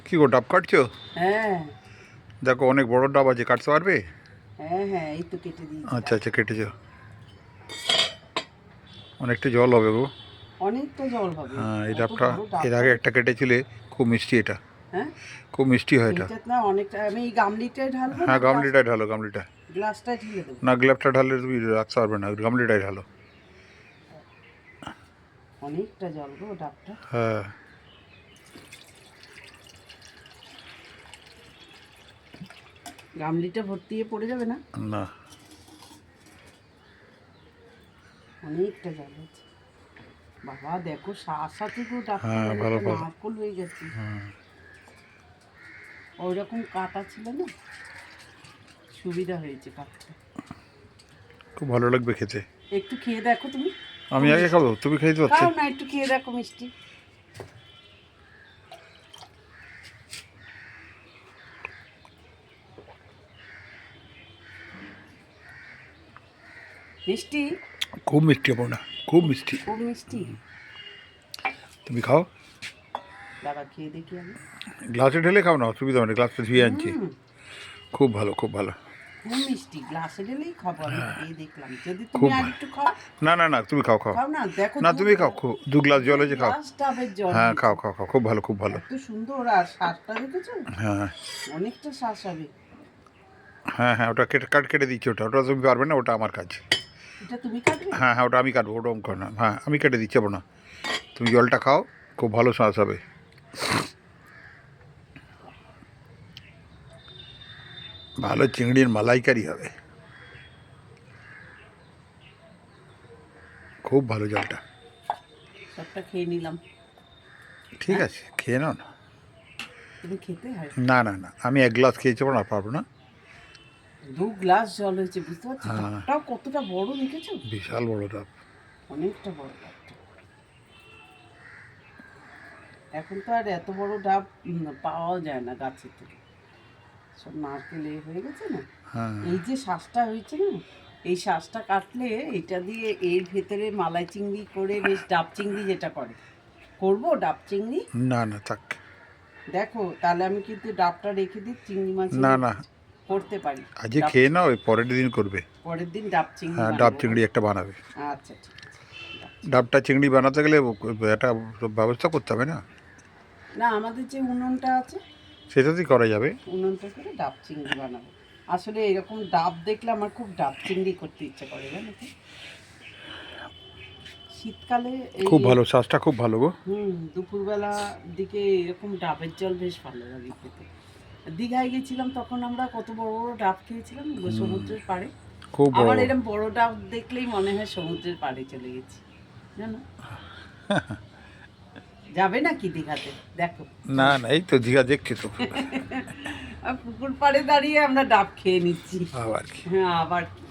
কি গো ডাব কাটছো? হ্যাঁ দেখো অনেক বড় ডাব আছে, কাটতে পারবে? হ্যাঁ হ্যাঁ, এই তো কেটে দিয়েছি। আচ্ছা আচ্ছা, কেটেছো। অনেকটা জল হবে গো। অনেকটা জল হবে। হ্যাঁ, এই অত ডাবটা বড় ডাব এর আগে হবে। একটা কেটেছিলে, খুব মিষ্টি এটা। হ্যাঁ, খুব মিষ্টি হয় এটা। এইটা না অনেকটা। আমি এই গামলিটায় ঢালবো না হ্যাঁ, গ্লাস? গামলিটায় ঢালো, গামলিটা। গ্লাসটায় ঢেলে দেবো। না, গ্লাভটা ঢাললে তুমি রাখতে পারবে না, গামলিটায় ঢালো। অনেকটা জল গো ডাবটা। হ্যাঁ। গামলিটা ভর্তি হয়ে পড়ে যাবে না? না। অনেকটা জল আছে। বাবা দেখো শ্বাস আছে গো ডাবটা, হ্যাঁ, যেন ভালো একটা ভালো। নারকোল হয়ে গেছে। হুম। ওই রকম কাটা ছিল না, সুবিধা হয়েছে কাটতে। খুব ভালো লাগবে খেতে। একটু খেয়ে দেখো তুমি। আমি খুব আগে মিষ্টি। খাবো, তুমি খাইতে পারছো? খাও না, একটু খেয়ে দেখো মিষ্টি। মিষ্টি, খুব মিষ্টি হবো না, খুব মিষ্টি। খুব মিষ্টি। তুমি খাও। দাঁড়া খেয়ে দেখি আমি। গ্লাসে ঢেলে খাও না, অসুবিধা হবে না, গ্লাসটা ধুয়ে আনছি। হুম, খুব ভালো, খুব ভালো। খুব মিষ্টি। গ্লাসে ঢেলেই খাবো, আমি খেয়ে দেখলাম। যদি তুমি খুব আর ভালো। একটু খাও। না না না, তুমি খাও খাও। খাও না, দেখো না, তুমি খাও, দু গ্লাস জল হয়েছে, খাও। গ্লাস ডাবের জল হ্যাঁ, হয়েছে। খাও খাও খাও, খুব ভালো, খুব ভালো। এত সুন্দর, আর শ্বাসটা দেখেছো? হ্যাঁ অনেকটা শ্বাস হবে। হ্যাঁ হ্যাঁ, ওটা কেটে দিচ্ছি, ওটা ওটা তুমি পারবে না, ওটা আমার কাজ। এটা তুমি কাটবে? হ্যাঁ হ্যাঁ, ওটা আমি কাটবো, ওটা অঙ্ক না। হ্যাঁ, আমি কেটে দিচ্ছি না। তুমি জলটা খাও, খুব ভালো শ্বাস হবে। ভালো চিংড়ির মালাইকারি হবে। খুব ভালো জলটা। সবটা খেয়ে নিলাম। ঠিক হ্যাঁ, আছে, খেয়ে নাও না। তুমি খেতে হয়। না না না, আমি এক গ্লাস খেয়েছি, না পারবো না। 2 গ্লাস জল হয়েছে, বুঝতে পারছো? হ্যাঁ, ডাবটাও কতটা বড় দেখেছো? বিশাল বড় ডাব। অনেকটা বড় ডাবটা। এখন তো আর এত বড় ডাব পাওয়াও যায় না গাছের থেকে। সব নারকেল হয়ে গেছে না। হ্যাঁ। এই যে শ্বাসটা হয়েছে না, এই শ্বাসটা কাটলে এটা দিয়ে এর ভেতরে মালাই চিংড়ি করে, বেশ ডাব চিংড়ি যেটা করে, করবো ডাব চিংড়ি। না না, থাক। দেখো তাহলে আমি কিন্তু ডাবটা রেখে দিই, চিংড়ি মাছ না না, করতে পারি। আজকে ডাব খেয়ে নাও, ওই পরের দিন করবে। পরের দিন ডাব চিংড়ি হ্যাঁ, ডাব বানাবো। চিংড়ি একটা বানাবে। আচ্ছা ঠিক আছে। ডাব ডাবটা চিংড়ি বানাতে গেলে একটা ব্যবস্থা করতে হবে না? না, আমাদের যে উনুনটা আছে, সেটাতেই করা যাবে। উনুনটা করে ডাব চিংড়ি বানাবো। আসলে এরকম ডাব দেখলে আমার খুব ডাব চিংড়ি করতে ইচ্ছে করে, জানো তো? শীতকালে এই খুব ভালো, শ্বাসটা খুব ভালো গো। দুপুরবেলা দিকে এরকম ডাবের জল বেশ ভালো লাগে খেতে। দীঘায় গেছিলাম, তখন আমরা কত বড় বড় ডাব খেয়েছিলাম সমুদ্রের পাড়ে। খুব বড় আমার বড়। এরকম বড় ডাব দেখলেই মনে হয় সমুদ্রের পাড়ে চলে গেছি, জানো? যাবে নাকি দীঘাতে? দেখো। না না, এই তো দীঘা দেখছি তো। আর পুকুর পাড়ে দাঁড়িয়ে আমরা ডাব খেয়ে নিচ্ছি। আবার কি। হ্যাঁ, আবার কি।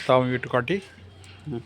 তাও আমি একটু কাটি। হুম।